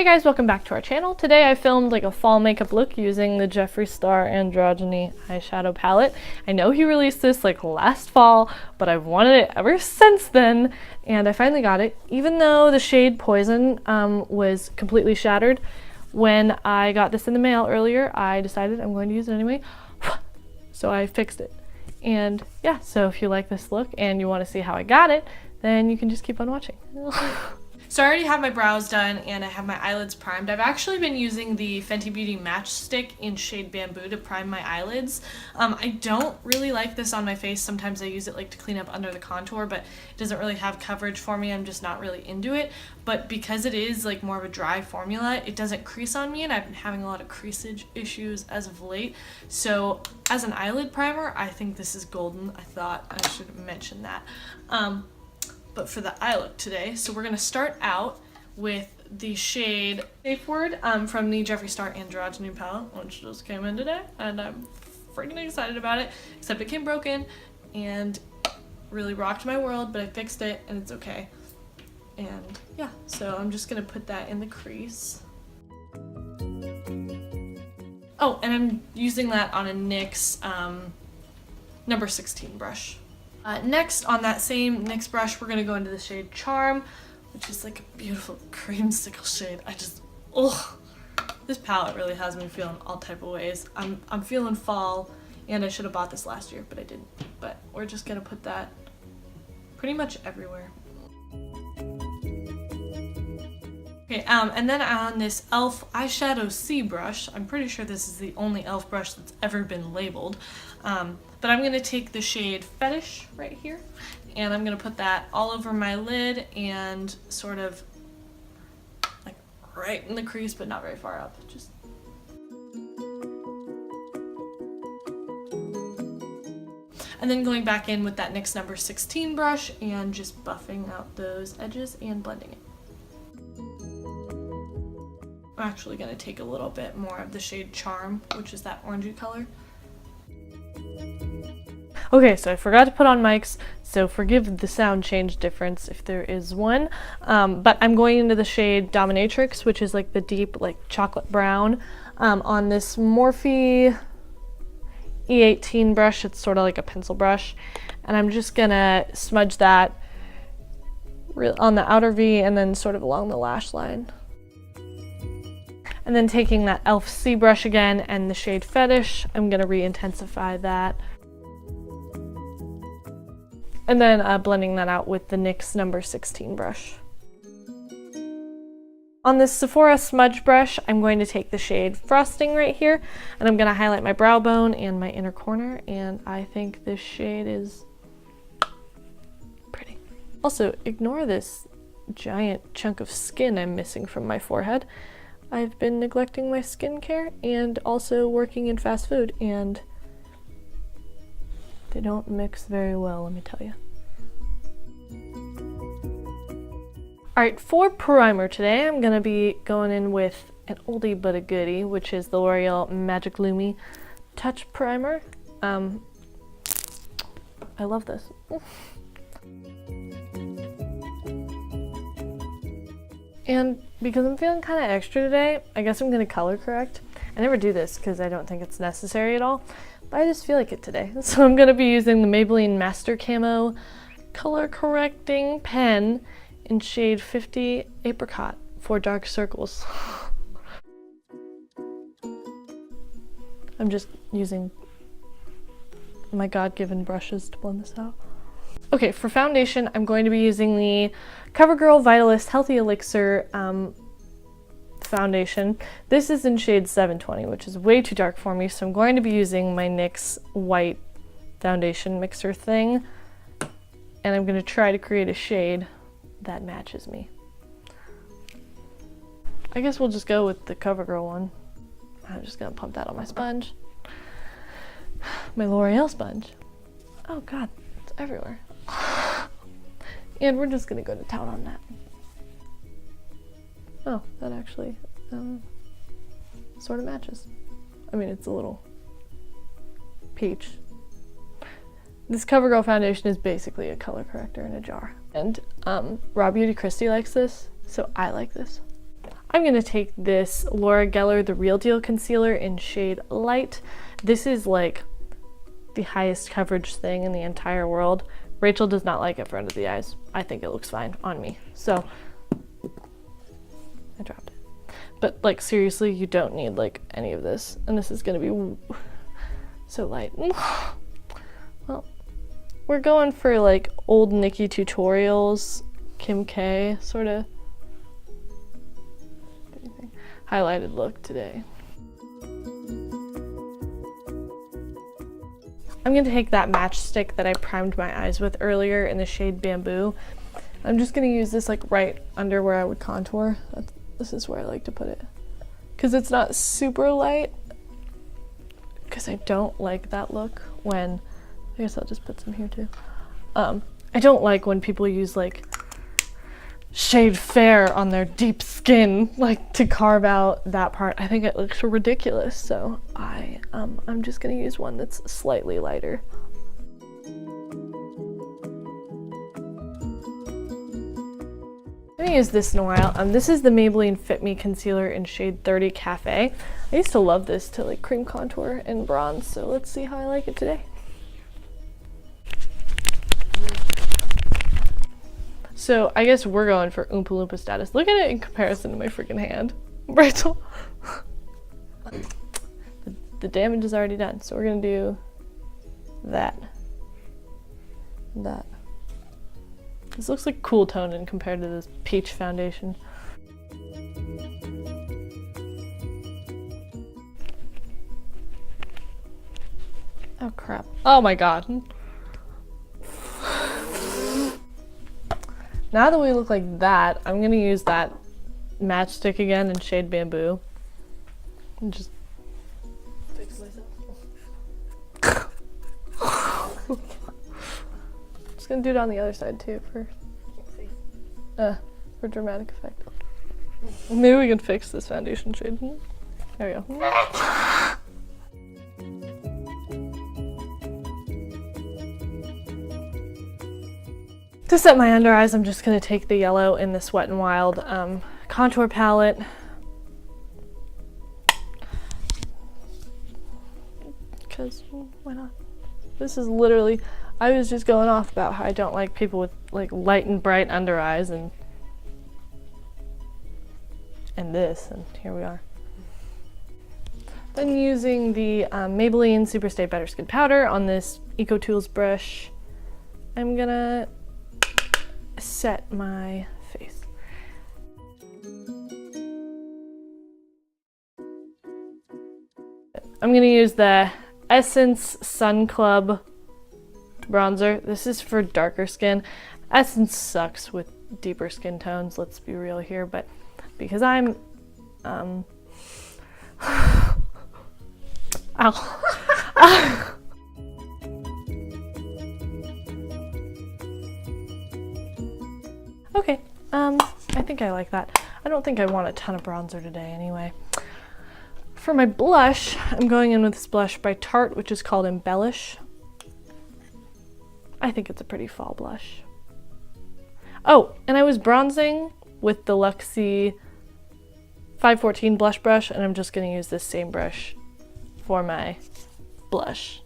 Hey guys, welcome back to our channel. Today I filmed like a fall makeup look using the Jefree Star Androgyny eyeshadow palette. I know he released this like last fall, but I've wanted it ever since then, and I finally got it. Even though the shade Poison was completely shattered, when I got this in the mail earlier, I decided I'm going to use it anyway. So I fixed it. And yeah, so if you like this look and you want to see how I got it, then you can just keep on watching. So I already have my brows done and I have my eyelids primed. I've actually been using the Fenty Beauty matchstick in shade Bamboo to prime my eyelids. I don't really like this on my face. Sometimes I use it like to clean up under the contour, but it doesn't really have coverage for me. I'm just not really into it. But because it is like more of a dry formula, it doesn't crease on me, and I've been having a lot of creasage issues as of late. So as an eyelid primer, I think this is golden. I thought I should mention that. But for the eye look today, so we're going to start out with the shade Safe Word from the Jefree Star Androgyny palette, which just came in today, and I'm freaking excited about it, except it came broken and really rocked my world, but I fixed it and it's okay. And yeah, so I'm just going to put that in the crease. Oh, and I'm using that on a NYX number 16 brush. Next, on that same NYX brush, we're going to go into the shade Charm, which is like a beautiful creamsicle shade. This palette really has me feeling all type of ways. I'm feeling fall, and I should have bought this last year, but I didn't. But we're just going to put that pretty much everywhere. Okay, and then on this e.l.f. eyeshadow C brush, I'm pretty sure this is the only e.l.f. brush that's ever been labeled, but I'm going to take the shade Fetish right here, and I'm going to put that all over my lid and sort of like right in the crease, but not very far up. Just and then going back in with that NYX number 16 brush and just buffing out those edges and blending it. I'm actually going to take a little bit more of the shade Charm, which is that orangey color. Okay, so I forgot to put on mics, so forgive the sound change difference if there is one. But I'm going into the shade Dominatrix, which is like the deep, like chocolate brown, on this Morphe E18 brush. It's sort of like a pencil brush, and I'm just gonna smudge that on the outer V and then sort of along the lash line. And then taking that e.l.f. C brush again and the shade Fetish, I'm going to re-intensify that. And then blending that out with the NYX number 16 brush. On this Sephora smudge brush, I'm going to take the shade Frosting right here, and I'm going to highlight my brow bone and my inner corner, and I think this shade is pretty. Also, ignore this giant chunk of skin I'm missing from my forehead. I've been neglecting my skincare and also working in fast food, and they don't mix very well, let me tell you. Alright, for primer today, I'm going to be going in with an oldie but a goodie, which is the Loreal Magic Lumi Touch Primer. I love this. And because I'm feeling kind of extra today, I guess I'm going to color correct. I never do this because I don't think it's necessary at all, but I just feel like it today. So I'm going to be using the Maybelline Master Camo color correcting pen in shade 50 Apricot for dark circles. I'm just using my God-given brushes to blend this out. Okay, for foundation, I'm going to be using the Covergirl Vitalist Healthy Elixir foundation. This is in shade 720, which is way too dark for me, so I'm going to be using my NYX white foundation mixer thing, and I'm going to try to create a shade that matches me. I guess we'll just go with the Covergirl one. I'm just going to pump that on my sponge. My L'Oreal sponge. Oh god, it's everywhere. And we're just gonna go to town on that. Oh, that actually sort of matches. I mean, it's a little peach. This Covergirl foundation is basically a color corrector in a jar. And Raw Beauty Christie likes this, so I like this. I'm going to take this Loreal The Real Deal Concealer in shade Light. This is like the highest coverage thing in the entire world. Rachel does not like it for under the eyes. I think it looks fine on me. So I dropped it. But like seriously, you don't need like any of this. And this is going to be so light. Well, we're going for like old Nikki Tutorials, Kim K sort of highlighted look today. I'm going to take that matchstick that I primed my eyes with earlier in the shade Bamboo. I'm just going to use this like right under where I would contour. This is where I like to put it. Because it's not super light. Because I don't like that look when, I guess I'll just put some here too. I don't like when people use like shade fair on their deep skin, like to carve out that part. I think it looks ridiculous, so I'm just gonna use one that's slightly lighter. I'm gonna use this in a while. This is the Maybelline Fit Me Concealer in shade 30 Cafe. I used to love this to like cream contour and bronze, so let's see how I like it today. So I guess we're going for Oompa Loompa status. Look at it in comparison to my freaking hand. Rachel. The damage is already done. So we're gonna do that. That. This looks like cool toning compared to this peach foundation. Oh crap. Oh my god. Now that we look like that, I'm gonna use that matchstick again in shade Bamboo. And just fix myself. Just gonna do it on the other side too for dramatic effect. Maybe we can fix this foundation shade. There we go. To set my under eyes, I'm just going to take the yellow in this Wet n Wild contour palette. Because why not? This is literally, I was just going off about how I don't like people with like light and bright under eyes, and this, and here we are. Then using the Maybelline Superstay Better Skin Powder on this Eco Tools brush, I'm gonna set my face. I'm gonna use the Essence Sun Club bronzer. This is for darker skin. Essence sucks with deeper skin tones, let's be real here, but because I'm ow. Okay, I think I like that. I don't think I want a ton of bronzer today anyway. For my blush, I'm going in with this blush by Tarte, which is called Embellish. I think it's a pretty fall blush. Oh, and I was bronzing with the Luxie 514 blush brush, and I'm just going to use this same brush for my blush.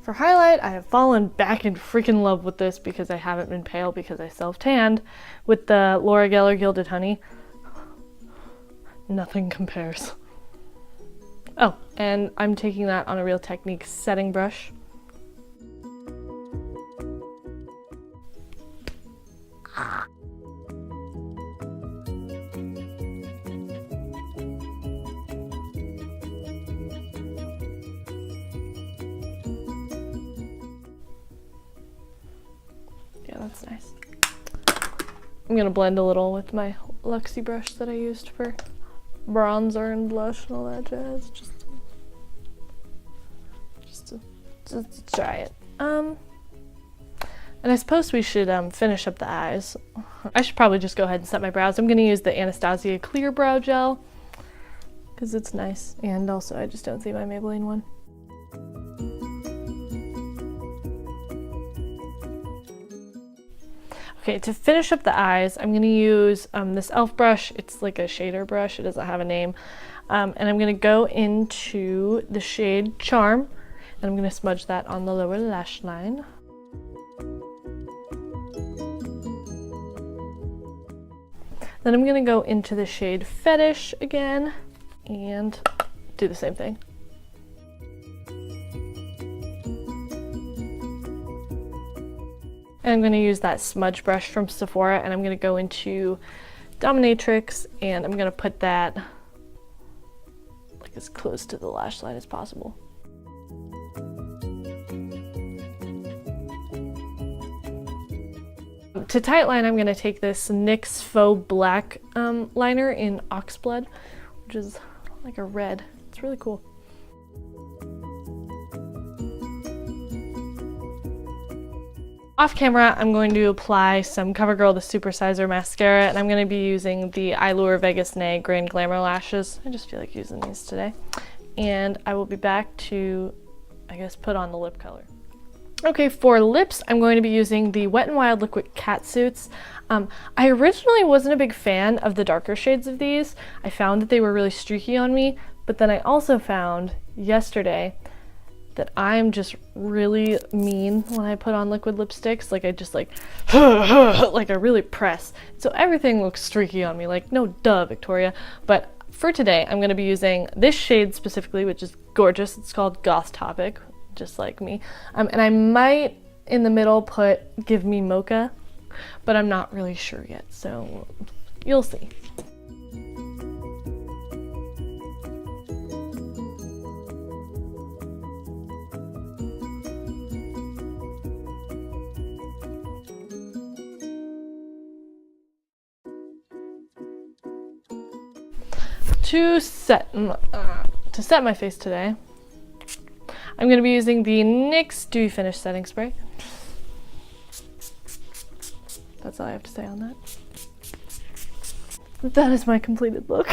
For highlight, I have fallen back in freaking love with this because I haven't been pale because I self-tanned with the L'Oreal Gilded Honey. Nothing compares. Oh, and I'm taking that on a Real Technique setting brush. That's nice. I'm gonna blend a little with my Luxie brush that I used for bronzer and blush and all that jazz. Just to try it. And I suppose we should finish up the eyes. I should probably just go ahead and set my brows. I'm gonna use the Anastasia Clear Brow Gel because it's nice, and also I just don't see my Maybelline one. Okay, to finish up the eyes, I'm going to use this e.l.f. brush. It's like a shader brush. It doesn't have a name. And I'm going to go into the shade Charm, and I'm going to smudge that on the lower lash line. Then I'm going to go into the shade Fetish again and do the same thing. And I'm going to use that smudge brush from Sephora, and I'm going to go into Dominatrix, and I'm going to put that like as close to the lash line as possible. To tightline, I'm going to take this NYX Faux Black liner in Oxblood, which is like a red. It's really cool. Off camera, I'm going to apply some CoverGirl The Supersizer mascara, and I'm going to be using the Eyelure Vegas Nay Grand Glamour lashes. I just feel like using these today. And I will be back to, I guess, put on the lip color. Okay, for lips, I'm going to be using the Wet n Wild Liquid Catsuits. I originally wasn't a big fan of the darker shades of these. I found that they were really streaky on me, but then I also found yesterday that I'm just really mean when I put on liquid lipsticks. Like I just like I really press. So everything looks streaky on me, like no duh, Victoria. But for today, I'm gonna be using this shade specifically, which is gorgeous. It's called Goth Topic, just like me. And I might, in the middle, put Give Me Mocha, but I'm not really sure yet, so you'll see. To set my face today, I'm going to be using the NYX Dewy Finish Setting Spray. That's all I have to say on that. That is my completed look.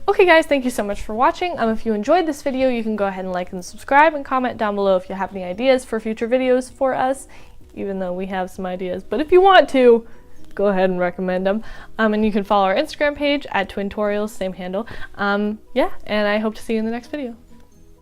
Okay guys, thank you so much for watching. If you enjoyed this video, you can go ahead and like and subscribe, and comment down below if you have any ideas for future videos for us, even though we have some ideas. But if you want to, go ahead and recommend them. And you can follow our Instagram page at Twintorials, same handle. Yeah, and I hope to see you in the next video.